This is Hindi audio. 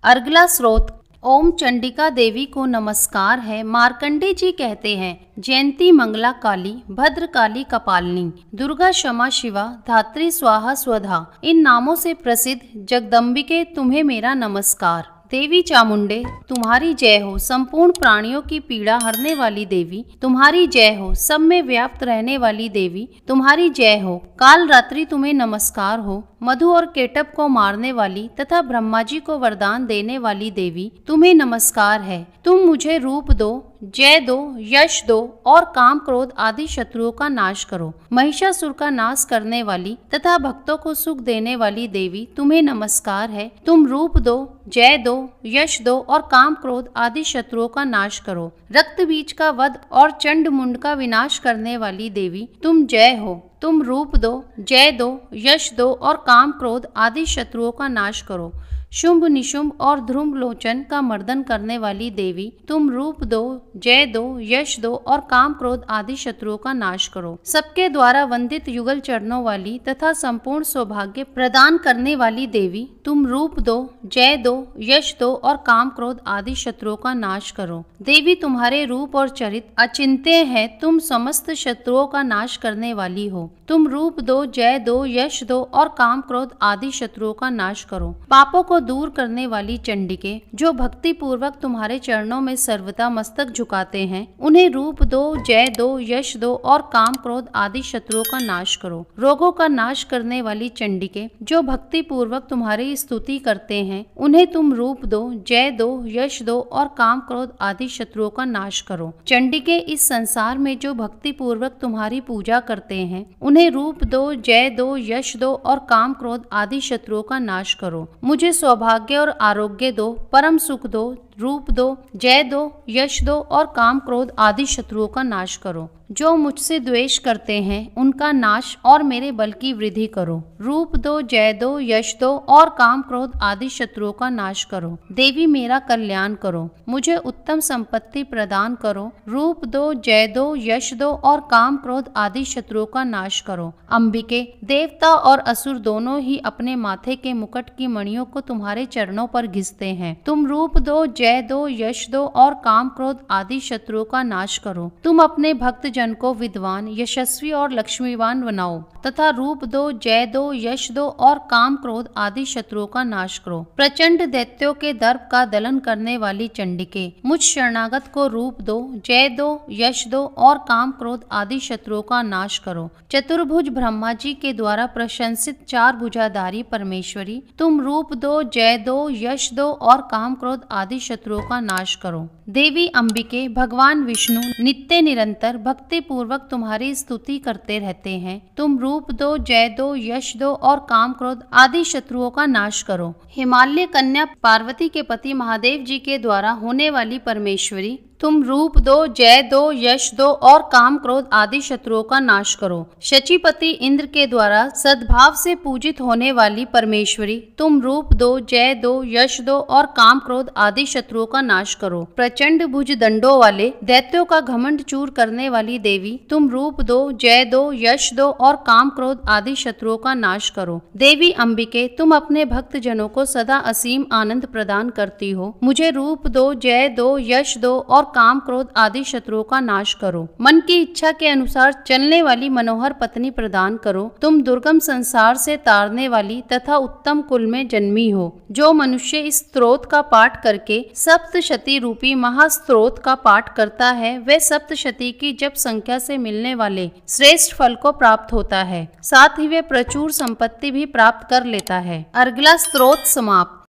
अर्गला स्रोत ओम चंडिका देवी को नमस्कार है। मार्कंडे जी कहते हैं, जयंती मंगला काली, भद्र काली कपालिनी, दुर्गा क्षमा शिवा, धात्री स्वाहा स्वधा, इन नामों से प्रसिद्ध जगदम्बिके तुम्हें मेरा नमस्कार। देवी चामुंडे तुम्हारी जय हो। संपूर्ण प्राणियों की पीड़ा हरने वाली देवी तुम्हारी जय हो। सब में व्याप्त रहने वाली देवी तुम्हारी जय हो। काल रात्रि तुम्हें नमस्कार हो। मधु और केटप को मारने वाली तथा ब्रह्मा जी को वरदान देने वाली देवी तुम्हें नमस्कार है। तुम मुझे रूप दो, जय दो, यश दो और काम क्रोध आदि शत्रुओं का नाश करो। महिषासुर का नाश करने वाली तथा भक्तों को सुख देने वाली देवी तुम्हें नमस्कार है। तुम रूप दो, जय दो, यश दो और काम क्रोध आदि शत्रुओं का नाश करो। रक्त बीज का वध और चंड मुंड का विनाश करने वाली देवी तुम जय हो। तुम रूप दो, जय दो, यश दो और काम क्रोध आदि शत्रुओं का नाश करो। शुंभ निशुंभ और ध्रुव लोचन का मर्दन करने वाली देवी तुम रूप दो, जय दो, यश दो और काम क्रोध आदि शत्रुओं का नाश करो। सबके द्वारा वंदित युगल चरणों वाली तथा संपूर्ण सौभाग्य प्रदान करने वाली देवी तुम रूप दो, जय दो, यश दो और काम क्रोध आदि शत्रुओं का नाश करो। देवी तुम्हारे रूप और चरित्र अचिंत्य है। तुम समस्त शत्रुओं का नाश करने वाली हो। तुम रूप दो, जय दो, यश दो और काम क्रोध आदि शत्रुओं का नाश करो। पापों को दूर करने वाली चंडिके जो भक्ति पूर्वक तुम्हारे चरणों में सर्वदा मस्तक झुकाते हैं, उन्हें रूप दो, जय दो, यश दो और काम क्रोध आदि शत्रुओं का नाश करो। रोगों का नाश करने वाली चंडिके जो भक्ति पूर्वक तुम्हारी स्तुति करते हैं, उन्हें तुम रूप दो, जय दो, यश दो और काम क्रोध आदि शत्रुओं का नाश करो। चंडिके इस संसार में जो भक्ति पूर्वक तुम्हारी पूजा करते हैं, उन्हें रूप दो, जय दो, यश दो और काम क्रोध आदि शत्रुओं का नाश करो। मुझे सौभाग्य और आरोग्य दो, परम सुख दो, रूप दो, जय दो, यश दो और काम क्रोध आदि शत्रुओं का नाश करो। जो मुझसे द्वेष करते हैं उनका नाश और मेरे बल की वृद्धि करो। रूप दो, जय दो, यश दो और काम क्रोध आदि शत्रुओं का नाश करो। देवी मेरा कल्याण करो, मुझे उत्तम संपत्ति प्रदान करो। रूप दो, जय दो, यश दो और काम क्रोध आदि शत्रुओं का नाश करो। अंबिके, देवता और असुर दोनों ही अपने माथे के मुकुट की मणियों को तुम्हारे चरणों पर घिसते हैं। तुम रूप दो, जय दो, यश दो और काम क्रोध आदि शत्रुओं का नाश करो। तुम अपने भक्त जन को विद्वान, यशस्वी और लक्ष्मीवान बनाओ तथा रूप दो, जय दो, यश दो और काम क्रोध आदि शत्रुओं का नाश करो। प्रचंड दैत्यों के दर्प का दलन करने वाली चंडिके, मुझ शरणागत को रूप दो, जय दो, यश दो और काम क्रोध आदि शत्रुओं का नाश करो। चतुर्भुज ब्रह्मा जी के द्वारा प्रशंसित चार भुजाधारी परमेश्वरी, तुम रूप दो, जय दो, यश दो और काम क्रोध आदि शत्रुओं का नाश करो। देवी अंबिके, भगवान विष्णु नित्य निरंतर भक्ति पूर्वक तुम्हारी स्तुति करते रहते हैं। तुम रूप दो, जय दो, यश दो और काम क्रोध आदि शत्रुओं का नाश करो। हिमालय कन्या पार्वती के पति महादेव जी के द्वारा होने वाली परमेश्वरी, तुम रूप दो, जय दो, यश दो और काम क्रोध आदि शत्रुओं का नाश करो। शचीपति इंद्र के द्वारा सद्भाव से पूजित होने वाली परमेश्वरी, तुम रूप दो, जय दो, यश दो और काम क्रोध आदि शत्रुओं का नाश करो। प्रचंड भुज दंडों वाले दैत्यों का घमंड चूर करने वाली देवी, तुम रूप दो, जय दो, यश दो और काम क्रोध आदि शत्रुओं का नाश करो। देवी अंबिके, तुम अपने भक्त जनों को सदा असीम आनंद प्रदान करती हो। मुझे रूप दो, जय दो, यश दो और काम क्रोध आदि शत्रुओं का नाश करो। मन की इच्छा के अनुसार चलने वाली मनोहर पत्नी प्रदान करो। तुम दुर्गम संसार से तारने वाली तथा उत्तम कुल में जन्मी हो। जो मनुष्य इस स्तोत्र का पाठ करके सप्तशती रूपी महास्तोत्र का पाठ करता है, वह सप्तशती की जप संख्या से मिलने वाले श्रेष्ठ फल को प्राप्त होता है। साथ ही वह प्रचुर संपत्ति भी प्राप्त कर लेता है। अर्गला स्तोत्र समाप्त।